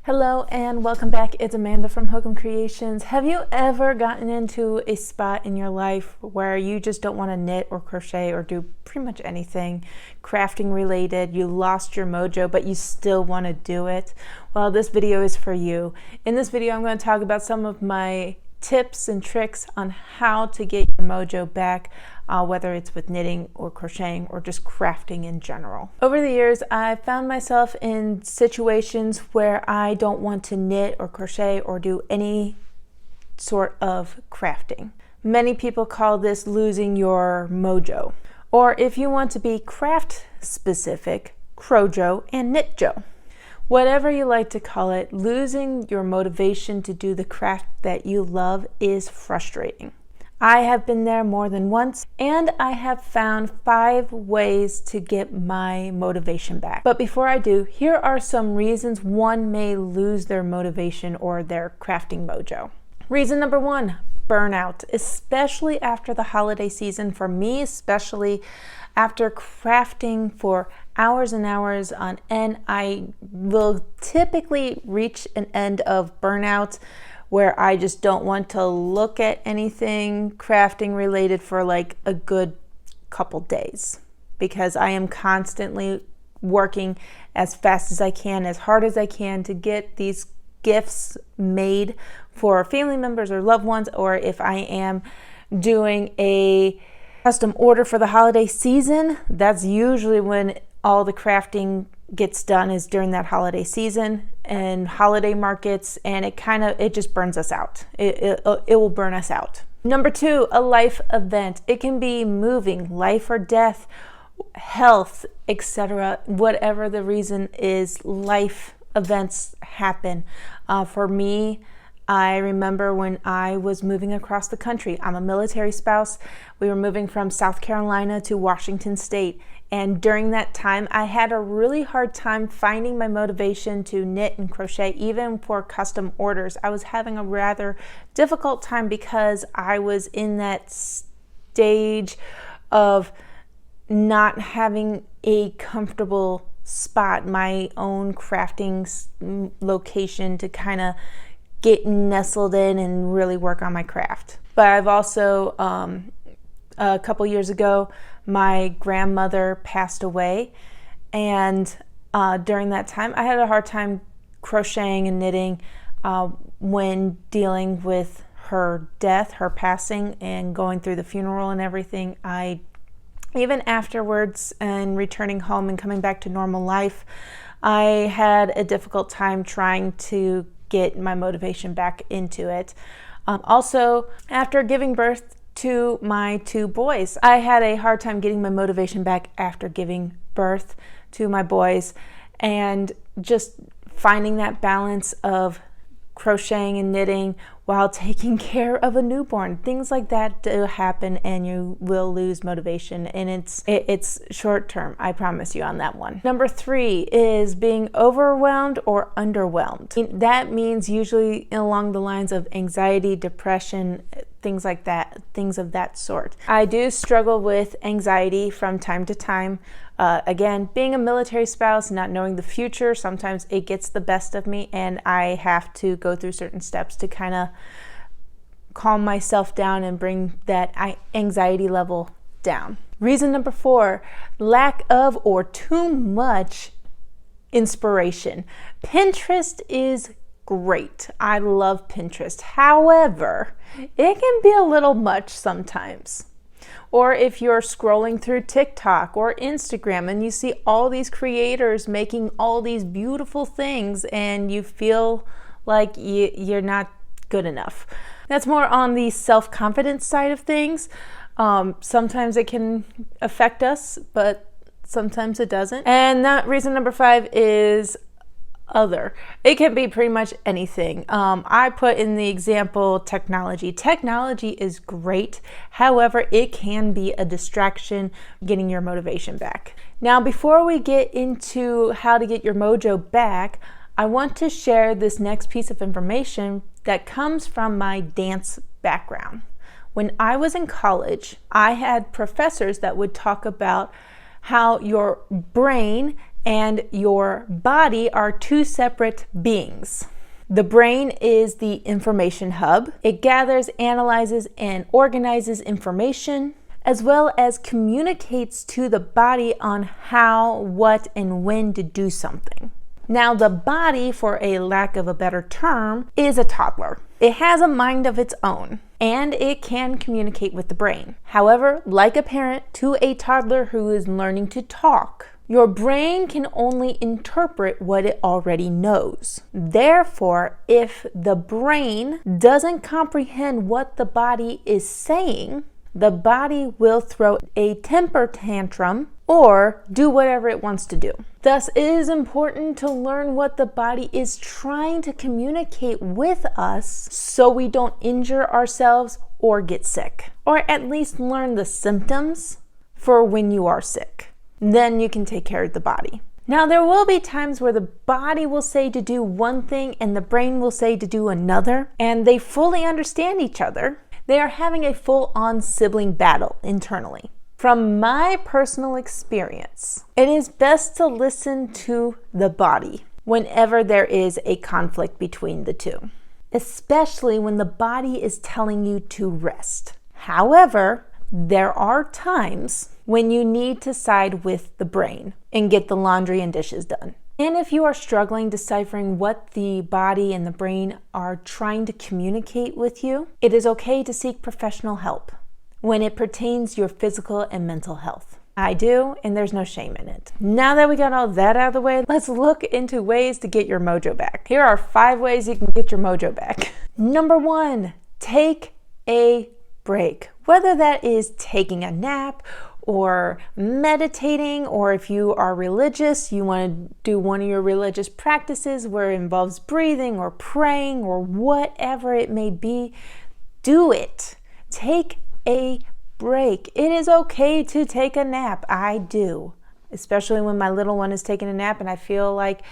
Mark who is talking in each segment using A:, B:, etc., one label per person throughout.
A: Hello and welcome back. It's Amanda from hookemcreations. Have you ever gotten into a spot in your life where you just don't want to knit or crochet or do pretty much anything crafting related? You lost your mojo, but you still want to do it? Well, this video is for you. In this video, I'm going to talk about some of my tips and tricks on how to get your mojo back, whether it's with knitting or crocheting or just crafting in general. Over the years, I've found myself in situations where I don't want to knit or crochet or do any sort of crafting. Many people call this losing your mojo, or if you want to be craft specific, crojo and knitjo. Whatever you like to call it, losing your motivation to do the craft that you love is frustrating. I have been there more than once, and I have found 5 ways to get my motivation back. But before I do, here are some reasons one may lose their motivation or their crafting mojo. Reason number 1, burnout, especially after the holiday season. For me, especially after crafting for hours and hours on end, I will typically reach an end of burnout where I just don't want to look at anything crafting related for like a good couple days, because I am constantly working as fast as I can, as hard as I can to get these gifts made for family members or loved ones, or if I am doing a custom order for the holiday season, that's usually when all the crafting gets done, is during that holiday season and holiday markets, and it just burns us out. It will burn us out. Number 2, a life event. It can be moving, life or death, health, etc. Whatever the reason is, life events happen. For me, I remember when I was moving across the country. I'm a military spouse. We were moving from South Carolina to Washington State. And during that time, I had a really hard time finding my motivation to knit and crochet, even for custom orders. I was having a rather difficult time because I was in that stage of not having a comfortable spot, my own crafting location to kind of get nestled in and really work on my craft. But I've also, a couple years ago, my grandmother passed away, and during that time I had a hard time crocheting and knitting when dealing with her death, her passing, and going through the funeral and everything. Even afterwards and returning home and coming back to normal life, I had a difficult time trying to get my motivation back into it. Also, after giving birth to my 2 boys, I had a hard time getting my motivation back after giving birth to my boys, and just finding that balance of crocheting and knitting while taking care of a newborn. Things like that do happen, and you will lose motivation, and it's short term, I promise you on that one. Number 3 is being overwhelmed or underwhelmed. That means usually along the lines of anxiety, depression, things like that, things of that sort. I do struggle with anxiety from time to time. Again, being a military spouse, not knowing the future, sometimes it gets the best of me, and I have to go through certain steps to kind of calm myself down and bring that anxiety level down. Reason number 4, lack of or too much inspiration. Pinterest is great. I love Pinterest. However, it can be a little much sometimes. Or if you're scrolling through TikTok or Instagram and you see all these creators making all these beautiful things and you feel like you're not good enough. That's more on the self-confidence side of things. Sometimes it can affect us, but sometimes it doesn't. And that reason number 5 is other. It can be pretty much anything. I put in the example technology. Technology is great. However, it can be a distraction getting your motivation back. Now, before we get into how to get your mojo back, I want to share this next piece of information that comes from my dance background. When I was in college, I had professors that would talk about how your brain and your body are two separate beings. The brain is the information hub. It gathers, analyzes, and organizes information, as well as communicates to the body on how, what, and when to do something. Now, the body, for a lack of a better term, is a toddler. It has a mind of its own, and it can communicate with the brain. However, like a parent to a toddler who is learning to talk, your brain can only interpret what it already knows. Therefore, if the brain doesn't comprehend what the body is saying, the body will throw a temper tantrum or do whatever it wants to do. Thus, it is important to learn what the body is trying to communicate with us so we don't injure ourselves or get sick, or at least learn the symptoms for when you are sick. Then you can take care of the body. Now, there will be times where the body will say to do one thing and the brain will say to do another, and they fully understand each other. They are having a full-on sibling battle internally. From my personal experience, it is best to listen to the body whenever there is a conflict between the two, especially when the body is telling you to rest. However, there are times when you need to side with the brain and get the laundry and dishes done. And if you are struggling deciphering what the body and the brain are trying to communicate with you, it is okay to seek professional help when it pertains to your physical and mental health. I do, and there's no shame in it. Now that we got all that out of the way, let's look into ways to get your mojo back. Here are 5 ways you can get your mojo back. Number 1, take a break. Whether that is taking a nap or meditating, or if you are religious, you want to do one of your religious practices where it involves breathing or praying or whatever it may be, do it. Take a break. It is okay to take a nap. I do, especially when my little one is taking a nap and I feel like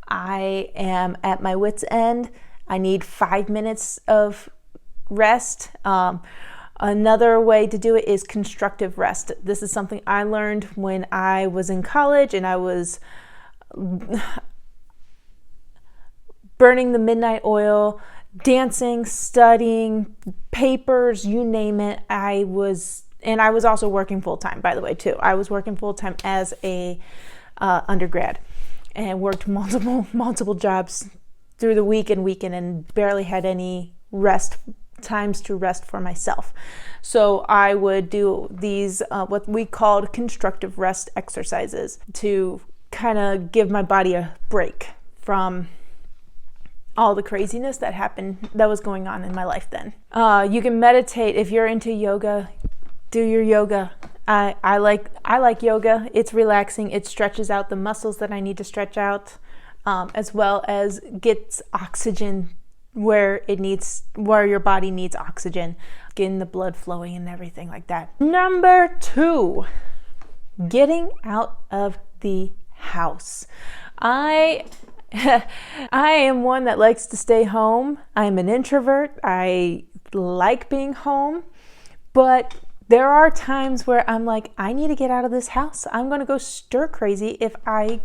A: I am at my wit's end. I need 5 minutes of rest. Another way to do it is constructive rest. This is something I learned when I was in college and I was burning the midnight oil, dancing, studying, papers, you name it. I was also working full-time, by the way, too. I was working full-time as a undergrad and worked multiple jobs through the week and weekend and barely had any times to rest for myself. So I would do these what we called constructive rest exercises to kind of give my body a break from all the craziness that was going on in my life then. You can meditate. If you're into yoga, do your yoga. I like yoga. It's relaxing. It stretches out the muscles that I need to stretch out, as well as gets oxygen where your body needs oxygen, getting the blood flowing and everything like that. Number 2, getting out of the house. I am one that likes to stay home. I'm an introvert. I like being home, but there are times where I'm like, I need to get out of this house. I'm going to go stir crazy if I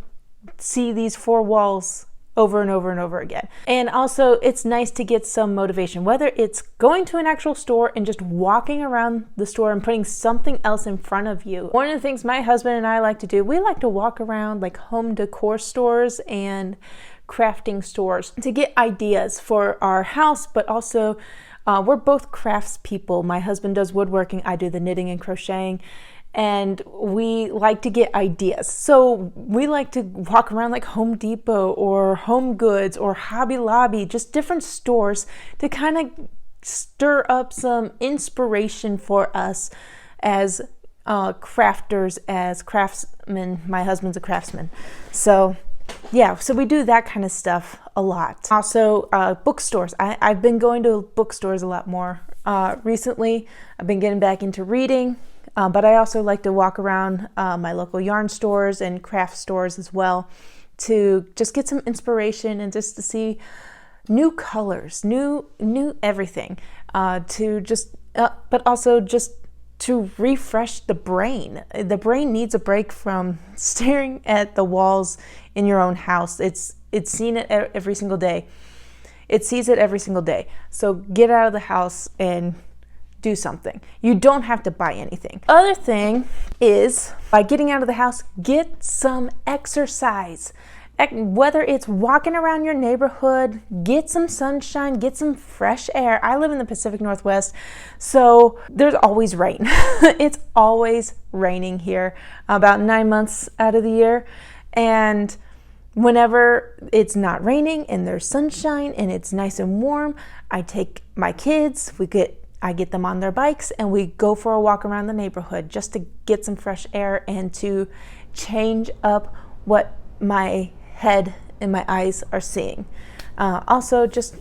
A: see these 4 walls over and over and over again. And also, it's nice to get some motivation, whether it's going to an actual store and just walking around the store and putting something else in front of you. One of the things my husband and I like to do, we like to walk around like home decor stores and crafting stores to get ideas for our house, but also we're both crafts people. My husband does woodworking, I do the knitting and crocheting, and we like to get ideas. So we like to walk around like Home Depot or Home Goods or Hobby Lobby, just different stores to kind of stir up some inspiration for us as crafters, as craftsmen. My husband's a craftsman. So yeah, so we do that kind of stuff a lot. Also, bookstores. I've been going to bookstores a lot more recently. I've been getting back into reading. But I also like to walk around my local yarn stores and craft stores as well to just get some inspiration and just to see new colors, new everything. But also just to refresh the brain. The brain needs a break from staring at the walls in your own house. It's seen it every single day. It sees it every single day. So get out of the house and do something. You don't have to buy anything. Other thing is, by getting out of the house, get some exercise. Whether it's walking around your neighborhood, get some sunshine, get some fresh air. I live in the Pacific Northwest, so there's always rain. It's always raining here about 9 months out of the year. And whenever it's not raining and there's sunshine and it's nice and warm, I take my kids, I get them on their bikes and we go for a walk around the neighborhood just to get some fresh air and to change up what my head and my eyes are seeing. Also, just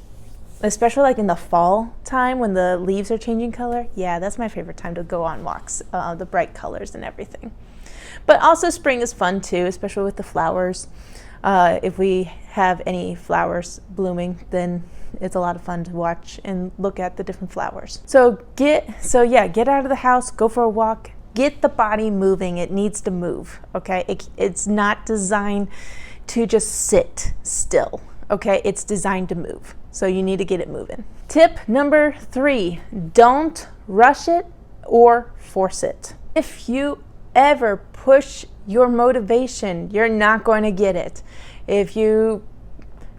A: especially like in the fall time when the leaves are changing color, yeah, that's my favorite time to go on walks, the bright colors and everything. But also spring is fun too, especially with the flowers. If we have any flowers blooming, then it's a lot of fun to watch and look at the different flowers. So get out of the house, go for a walk, get the body moving. It needs to move, okay? It's not designed to just sit still, okay? It's designed to move. So you need to get it moving. Tip number 3, don't rush it or force it. If you ever push your motivation, you're not going to get it. If you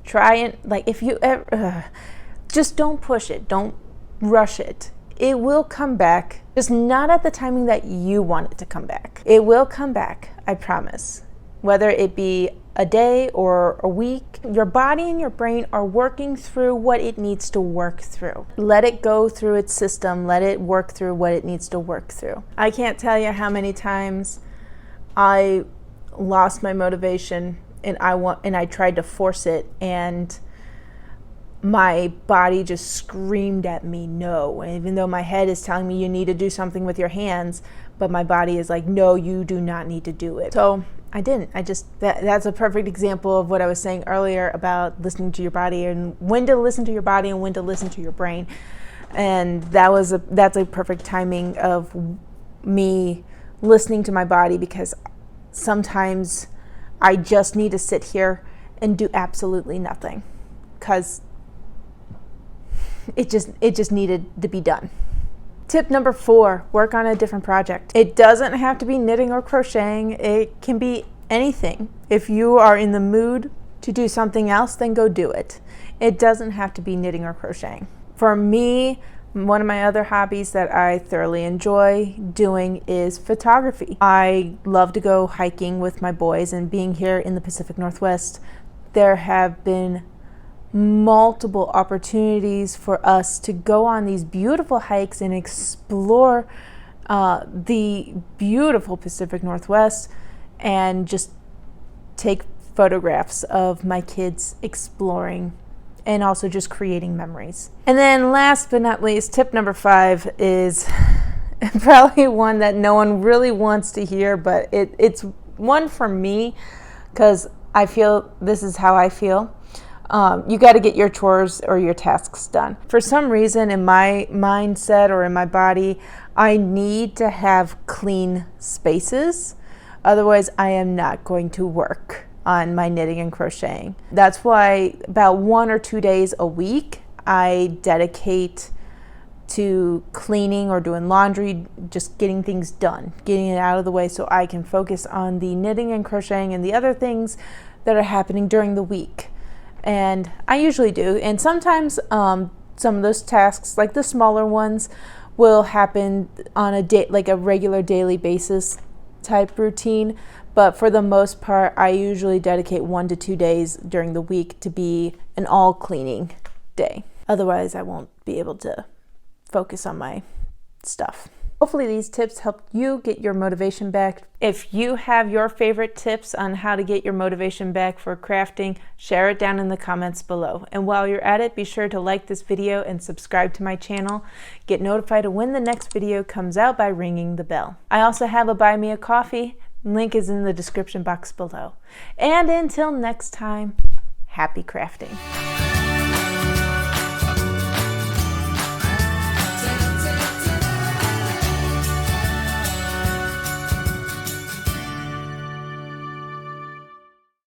A: try and just don't push it, don't rush it. It will come back, just not at the timing that you want it to come back. It will come back, I promise. Whether it be a day or a week, your body and your brain are working through what it needs to work through. Let it go through its system. Let it work through what it needs to work through. I can't tell you how many times I lost my motivation and I tried to force it, and my body just screamed at me no. And even though my head is telling me you need to do something with your hands, but my body is like, no, you do not need to do it. So I didn't. That's a perfect example of what I was saying earlier about listening to your body and when to listen to your body and when to listen to your brain. And that's a perfect timing of me listening to my body, because sometimes I just need to sit here and do absolutely nothing because it just needed to be done. Tip number 4, work on a different project. It doesn't have to be knitting or crocheting. It can be anything. If you are in the mood to do something else, then go do it. It doesn't have to be knitting or crocheting. For me, one of my other hobbies that I thoroughly enjoy doing is photography. I love to go hiking with my boys, and being here in the Pacific Northwest, there have been multiple opportunities for us to go on these beautiful hikes and explore the beautiful Pacific Northwest and just take photographs of my kids exploring and also just creating memories. And then last but not least, tip number 5 is probably one that no one really wants to hear, but it's one for me because I feel this is how I feel. You got to get your chores or your tasks done. For some reason in my mindset or in my body, I need to have clean spaces. Otherwise, I am not going to work on my knitting and crocheting. That's why about 1 or 2 days a week, I dedicate to cleaning or doing laundry, just getting things done, getting it out of the way so I can focus on the knitting and crocheting and the other things that are happening during the week. And I usually do. And sometimes some of those tasks, like the smaller ones, will happen on a day, like a regular daily basis type routine. But for the most part, I usually dedicate 1 to 2 days during the week to be an all cleaning day. Otherwise, I won't be able to focus on my stuff. Hopefully these tips helped you get your motivation back. If you have your favorite tips on how to get your motivation back for crafting, share it down in the comments below. And while you're at it, be sure to like this video and subscribe to my channel. Get notified of when the next video comes out by ringing the bell. I also have a Buy Me a Coffee. Link is in the description box below. And until next time, happy crafting.